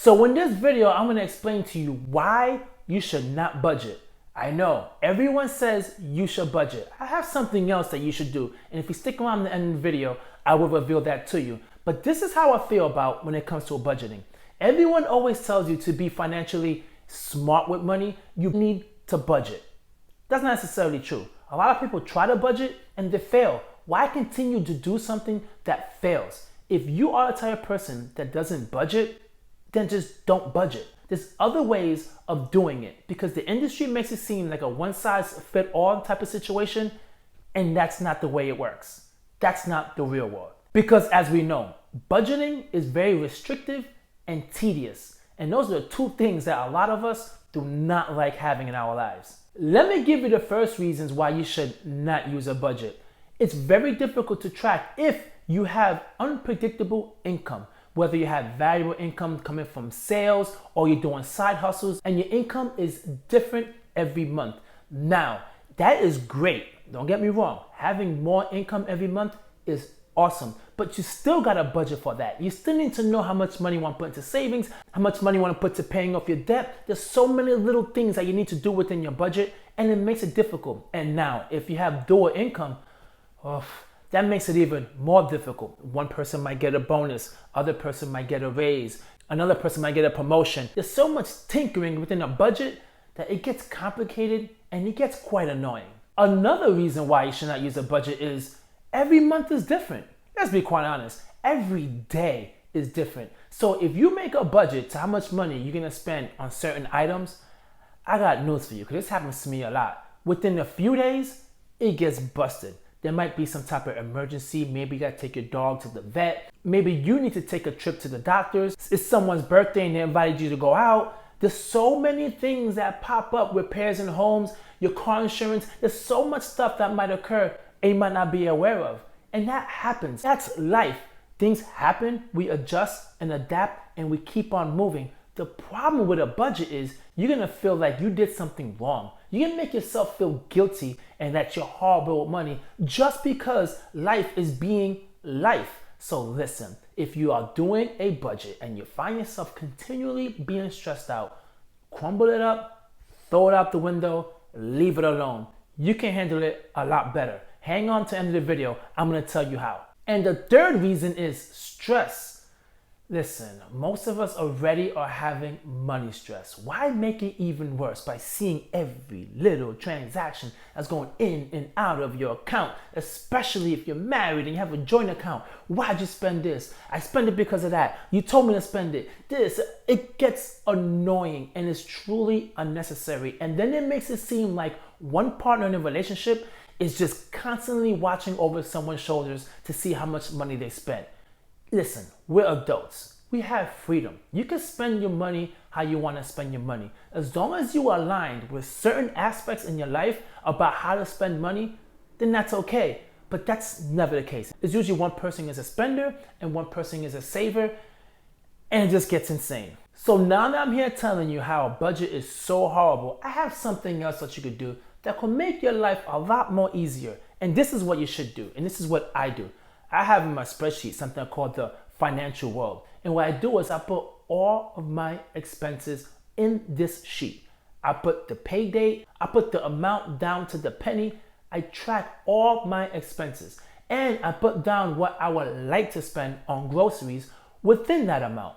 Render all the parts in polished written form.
So in this video, I'm gonna explain to you why you should not budget. I know, everyone says you should budget. I have something else that you should do. And if you stick around to the end of the video, I will reveal that to you. But this is how I feel about when it comes to budgeting. Everyone always tells you to be financially smart with money, you need to budget. That's not necessarily true. A lot of people try to budget and they fail. Why continue to do something that fails? If you are the type of person that doesn't budget, then just don't budget. There's other ways of doing it because the industry makes it seem like a one-size-fits-all type of situation, and that's not the way it works. That's not the real world. Because as we know, budgeting is very restrictive and tedious. And those are the two things that a lot of us do not like having in our lives. Let me give you the first reasons why you should not use a budget. It's very difficult to track if you have unpredictable income, whether you have valuable income coming from sales or you're doing side hustles and your income is different every month. Now, that is great. Don't get me wrong. Having more income every month is awesome, but you still got a budget for that. You still need to know how much money you want to put into savings, how much money you want to put to paying off your debt. There's so many little things that you need to do within your budget, and it makes it difficult. And now, if you have dual income, that makes it even more difficult. One person might get a bonus, other person might get a raise, another person might get a promotion. There's so much tinkering within a budget that it gets complicated and it gets quite annoying. Another reason why you should not use a budget is every month is different. Let's be quite honest. Every day is different. So if you make a budget to how much money you're gonna spend on certain items, I got news for you because this happens to me a lot. Within a few days, it gets busted. There might be some type of emergency. Maybe you gotta take your dog to the vet. Maybe you need to take a trip to the doctors. It's someone's birthday and they invited you to go out. There's so many things that pop up, repairs in homes, your car insurance. There's so much stuff that might occur and you might not be aware of. And that happens. That's life. Things happen, we adjust and adapt and we keep on moving. The problem with a budget is you're gonna feel like you did something wrong. You're gonna make yourself feel guilty and that you're horrible with money just because life is being life. So listen, if you are doing a budget and you find yourself continually being stressed out, crumble it up, throw it out the window, leave it alone. You can handle it a lot better. Hang on to the end of the video, I'm gonna tell you how. And the third reason is stress. Listen, most of us already are having money stress. Why make it even worse by seeing every little transaction that's going in and out of your account, especially if you're married and you have a joint account? Why'd you spend this? I spent it because of that. You told me to spend it. It gets annoying and it's truly unnecessary. And then it makes it seem like one partner in a relationship is just constantly watching over someone's shoulders to see how much money they spent. Listen, we're adults. We have freedom. You can spend your money how you want to spend your money. As long as you are aligned with certain aspects in your life about how to spend money, then that's okay. But that's never the case. It's usually one person is a spender and one person is a saver, and it just gets insane. So now that I'm here telling you how a budget is so horrible, I have something else that you could do that could make your life a lot more easier. And this is what you should do. And this is what I do. I have in my spreadsheet something called the financial world. And what I do is I put all of my expenses in this sheet. I put the pay date, I put the amount down to the penny. I track all my expenses. And I put down what I would like to spend on groceries within that amount.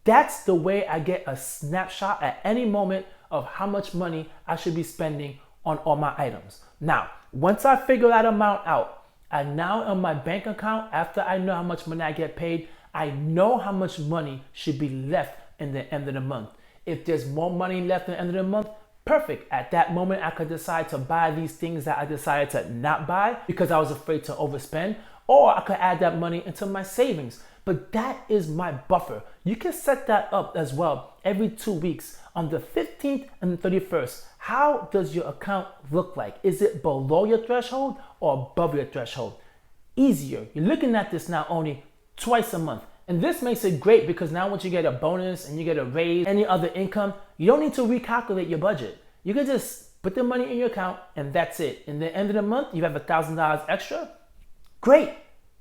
That's the way I get a snapshot at any moment of how much money I should be spending on all my items. Now, once I figure that amount out, I now on my bank account, after I know how much money I get paid, I know how much money should be left in the end of the month. If there's more money left at the end of the month, perfect. At that moment, I could decide to buy these things that I decided to not buy because I was afraid to overspend, or I could add that money into my savings. But that is my buffer. You can set that up as well every 2 weeks on the 15th and the 31st. How does your account look like? Is it below your threshold or above your threshold? Easier. You're looking at this now only twice a month. And this makes it great because now once you get a bonus and you get a raise, any other income, you don't need to recalculate your budget. You can just put the money in your account and that's it. In the end of the month, you have $1,000 extra. Great.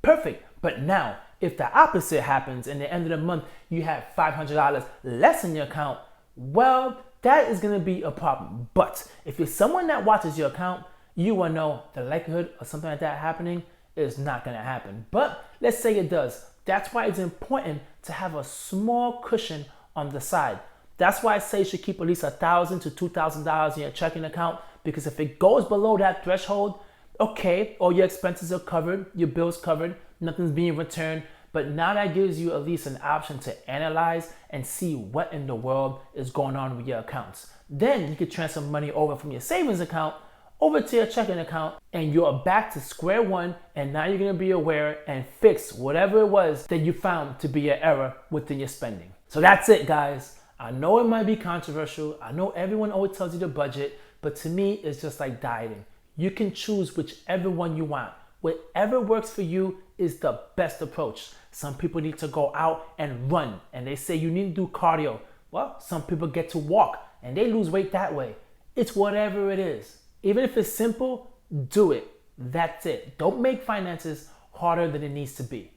Perfect. But now, if the opposite happens and at the end of the month you have $500 less in your account, well, that is going to be a problem. But if you're someone that watches your account, you will know the likelihood of something like that happening is not going to happen. But let's say it does. That's why it's important to have a small cushion on the side. That's why I say you should keep at least $1,000 to $2,000 in your checking account, because if it goes below that threshold, okay, all your expenses are covered, your bills covered, nothing's being returned, but now that gives you at least an option to analyze and see what in the world is going on with your accounts. Then you can transfer money over from your savings account over to your checking account, and you're back to square one, and now you're going to be aware and fix whatever it was that you found to be an error within your spending. So that's it, guys. I know it might be controversial. I know everyone always tells you to budget, but to me, it's just like dieting. You can choose whichever one you want. Whatever works for you is the best approach. Some people need to go out and run, and they say you need to do cardio. Well, some people get to walk, and they lose weight that way. It's whatever it is. Even if it's simple, do it. That's it. Don't make finances harder than it needs to be.